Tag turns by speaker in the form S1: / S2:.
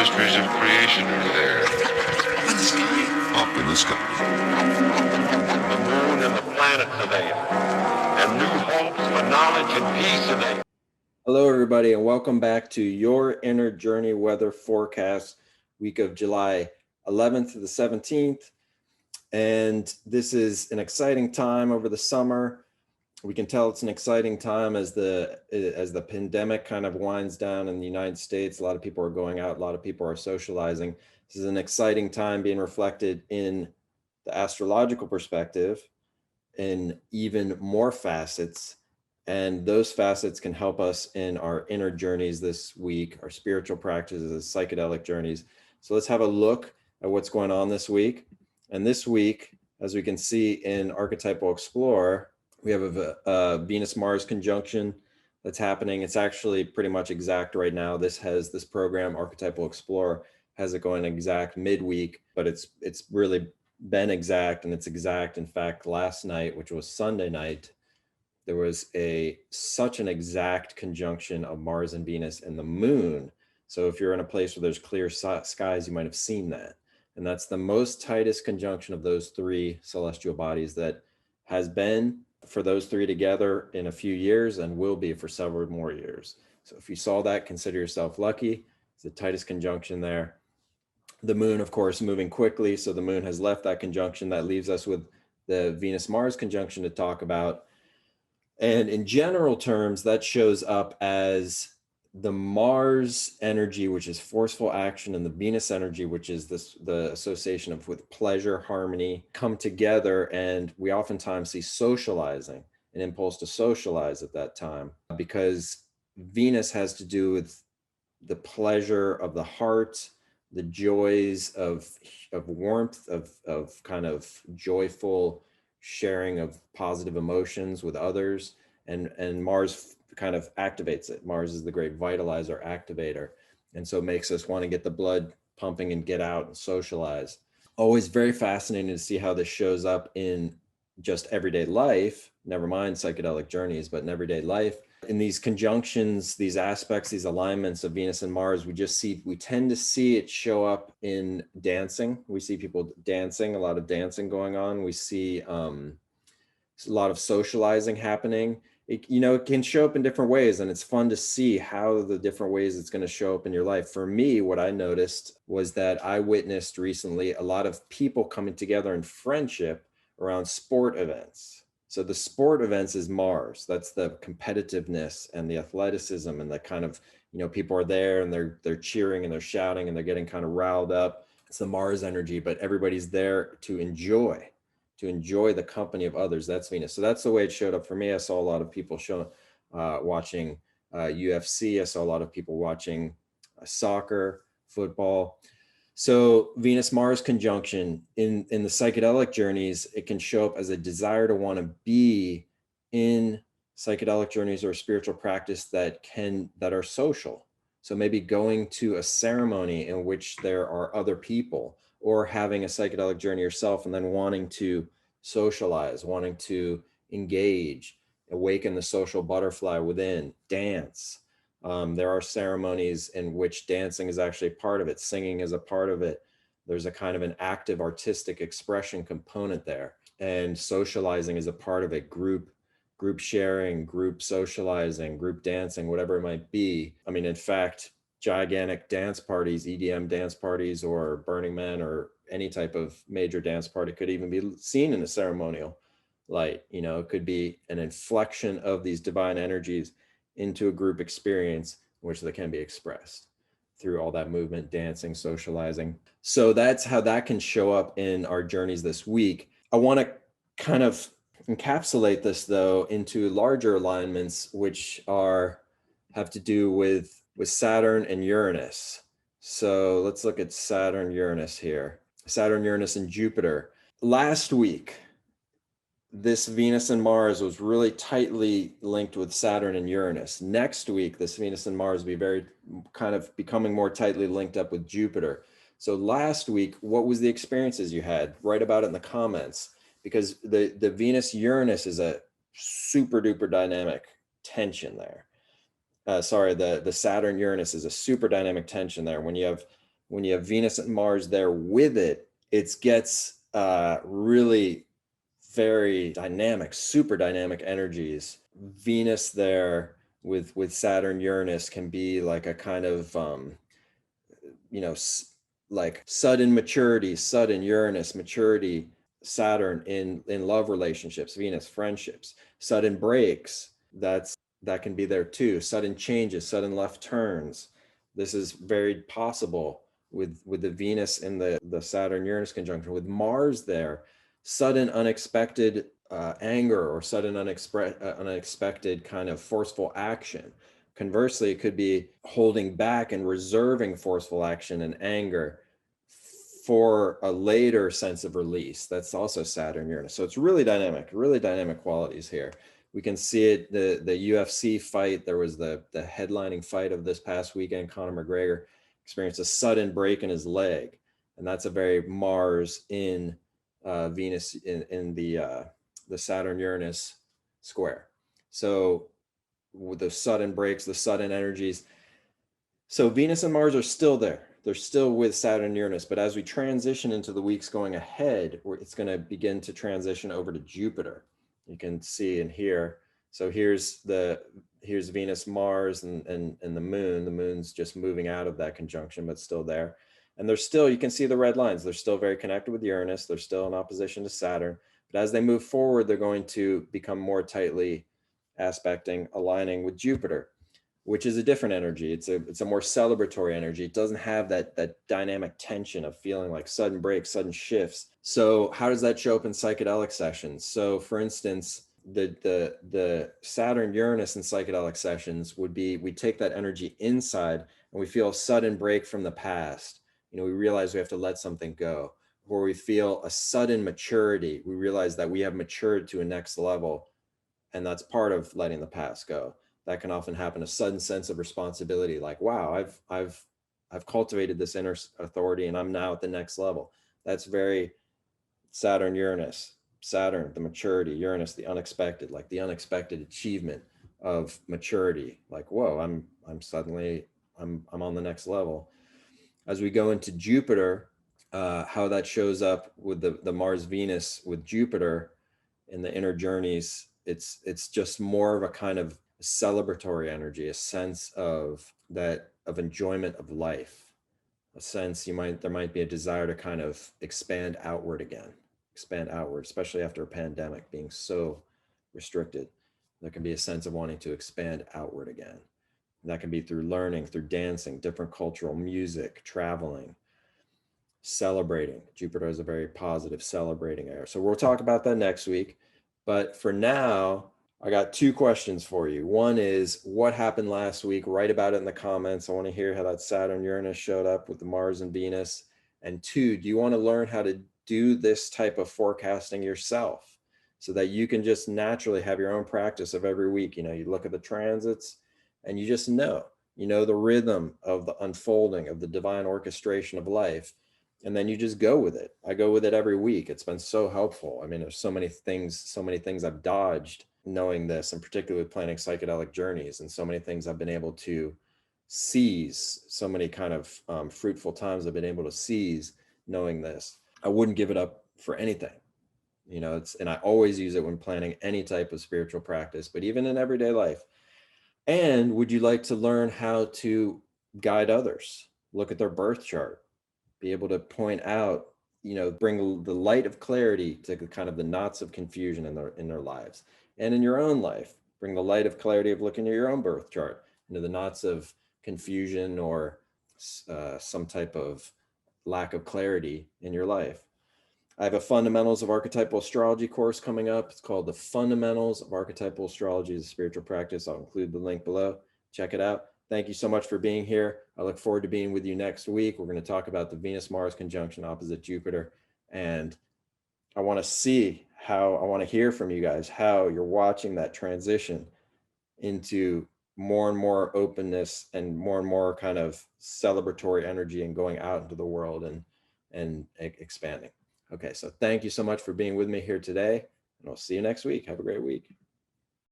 S1: mysteries of creation are there. Up in the sky. Up in the sky. The moon and the planets are there. And new hopes for knowledge and peace are there.
S2: Hello, everybody, and welcome back to Your Inner Journey Weather Forecast, week of July 11th to the 17th. And this is an exciting time over the summer. We can tell it's an exciting time as the pandemic kind of winds down in the United States. A lot of people are going out, a lot of people are socializing. This is an exciting time being reflected in the astrological perspective in even more facets. And those facets can help us in our inner journeys this week, our spiritual practices, psychedelic journeys. So let's have a look at what's going on this week. And this week, as we can see in Archetypal Explorer, we have a Venus-Mars conjunction that's happening. It's actually pretty much exact right now. This program, Archetypal Explorer, has it going exact midweek, but it's really been exact, and it's exact. In fact, last night, which was Sunday night, there was such an exact conjunction of Mars and Venus and the moon. So if you're in a place where there's clear skies, you might have seen that. And that's the most tightest conjunction of those three celestial bodies that has been for those three together in a few years and will be for several more years. So if you saw that, consider yourself lucky. It's the tightest conjunction there. The moon, of course, moving quickly. So the moon has left that conjunction. That leaves us with the Venus-Mars conjunction to talk about. And in general terms, that shows up as the Mars energy, which is forceful action, and the Venus energy, which is the association with pleasure, harmony, come together. And we oftentimes see socializing, an impulse to socialize at that time, because Venus has to do with the pleasure of the heart, the joys of warmth, of kind of joyful sharing of positive emotions with others, and Mars kind of activates it. Mars is the great vitalizer, activator, and so makes us want to get the blood pumping and get out and socialize. Always very fascinating to see how this shows up in just everyday life, never mind psychedelic journeys, but in everyday life. In these conjunctions, these aspects, these alignments of Venus and Mars, we tend to see it show up in dancing. We see people dancing, a lot of dancing going on. We see a lot of socializing happening. It can show up in different ways, and it's fun to see how the different ways it's going to show up in your life. For me, what I noticed was that I witnessed recently a lot of people coming together in friendship around sport events. So the sport events is Mars. That's the competitiveness and the athleticism, and the kind of, people are there and they're cheering and they're shouting and they're getting kind of riled up. It's the Mars energy, but everybody's there to enjoy the company of others. That's Venus. So that's the way it showed up for me. I saw a lot of people watching UFC. I saw a lot of people watching soccer, football. So Venus-Mars conjunction in the psychedelic journeys, it can show up as a desire to want to be in psychedelic journeys or spiritual practice that are social. So maybe going to a ceremony in which there are other people, or having a psychedelic journey yourself and then wanting to socialize, wanting to engage, awaken the social butterfly within, dance. There are ceremonies in which dancing is actually part of it, singing is a part of it. There's a kind of an active artistic expression component there, and socializing is a part of it. Group sharing, group socializing, group dancing, whatever it might be. I mean, in fact, gigantic dance parties, EDM dance parties, or Burning Man, or any type of major dance party could even be seen in a ceremonial light. It could be an inflection of these divine energies into a group experience in which they can be expressed through all that movement, dancing, socializing. So that's how that can show up in our journeys this week. I want to kind of encapsulate this, though, into larger alignments, which have to do with Saturn and Uranus. So let's look at Saturn, Uranus here. Saturn, Uranus, and Jupiter. Last week, this Venus and Mars was really tightly linked with Saturn and Uranus. Next week, this Venus and Mars will be very kind of becoming more tightly linked up with Jupiter. So last week, what was the experiences you had? Write about it in the comments, because the Venus-Uranus is a super duper dynamic tension there. The Saturn-Uranus is a super dynamic tension there. When you have when you have Venus and Mars there with it, it gets really very dynamic, super dynamic energies. Venus there with Saturn, Uranus can be like a kind of, like sudden maturity, sudden Uranus maturity, Saturn in love relationships, Venus friendships, sudden breaks. That can be there too. Sudden changes, sudden left turns. This is very possible with the Venus in the Saturn Uranus conjunction. With Mars there, sudden unexpected anger or sudden unexpected kind of forceful action. Conversely, it could be holding back and reserving forceful action and anger for a later sense of release. That's also Saturn Uranus. So it's really dynamic qualities here. We can see it, the UFC fight. There was the headlining fight of this past weekend. Conor McGregor experienced a sudden break in his leg. And that's a very Mars in Venus in the Saturn Uranus square. So with the sudden breaks, the sudden energies. So Venus and Mars are still there. They're still with Saturn and Uranus, but as we transition into the weeks going ahead, it's going to begin to transition over to Jupiter. You can see and hear. So here's Venus, Mars, and the moon. The moon's just moving out of that conjunction, but still there. And they're still, you can see the red lines. They're still very connected with Uranus. They're still in opposition to Saturn. But as they move forward, they're going to become more tightly aspecting, aligning with Jupiter, which is a different energy. It's a more celebratory energy. It doesn't have that dynamic tension of feeling like sudden breaks, sudden shifts. So how does that show up in psychedelic sessions? So for instance, the Saturn Uranus in psychedelic sessions would be, we take that energy inside and we feel a sudden break from the past. We realize we have to let something go, or we feel a sudden maturity. We realize that we have matured to a next level, and that's part of letting the past go. That can often happen, a sudden sense of responsibility, like, wow, I've cultivated this inner authority and I'm now at the next level. That's very Saturn Uranus. Saturn, the maturity; Uranus, the unexpected, like the unexpected achievement of maturity. Like, whoa, I'm on the next level. As we go into Jupiter, how that shows up with the Mars Venus with Jupiter in the inner journeys, it's just more of a kind of celebratory energy, a sense of enjoyment of life, a sense there might be a desire to kind of expand outward, especially after a pandemic being so restricted. There can be a sense of wanting to expand outward again. And that can be through learning, through dancing, different cultural music, traveling, celebrating. Jupiter is a very positive celebrating air. So we'll talk about that next week. But for now, I got two questions for you. One is, what happened last week? Write about it in the comments. I want to hear how that Saturn Uranus showed up with the Mars and Venus. And two, do you want to learn how to do this type of forecasting yourself so that you can just naturally have your own practice of every week? You look at the transits and you just know the rhythm of the unfolding of the divine orchestration of life. And then you just go with it. I go with it every week. It's been so helpful. I mean, there's so many things I've dodged knowing this, and particularly with planning psychedelic journeys, and so many things I've been able to seize, so many kind of fruitful times I've been able to seize knowing this. I wouldn't give it up for anything. And I always use it when planning any type of spiritual practice, but even in everyday life. And would you like to learn how to guide others? Look at their birth chart, be able to point out, bring the light of clarity to kind of the knots of confusion in their lives. And in your own life, bring the light of clarity of looking at your own birth chart into the knots of confusion or some type of lack of clarity in your life. I have a Fundamentals of Archetypal Astrology course coming up. It's called the Fundamentals of Archetypal Astrology as a Spiritual Practice. I'll include the link below. Check it out. Thank you so much for being here. I look forward to being with you next week. We're going to talk about the Venus-Mars conjunction opposite Jupiter. And I want to hear from you guys how you're watching that transition into more and more openness and more kind of celebratory energy and going out into the world and expanding. Okay, so thank you so much for being with me here today, and I'll see you next week. Have a great week.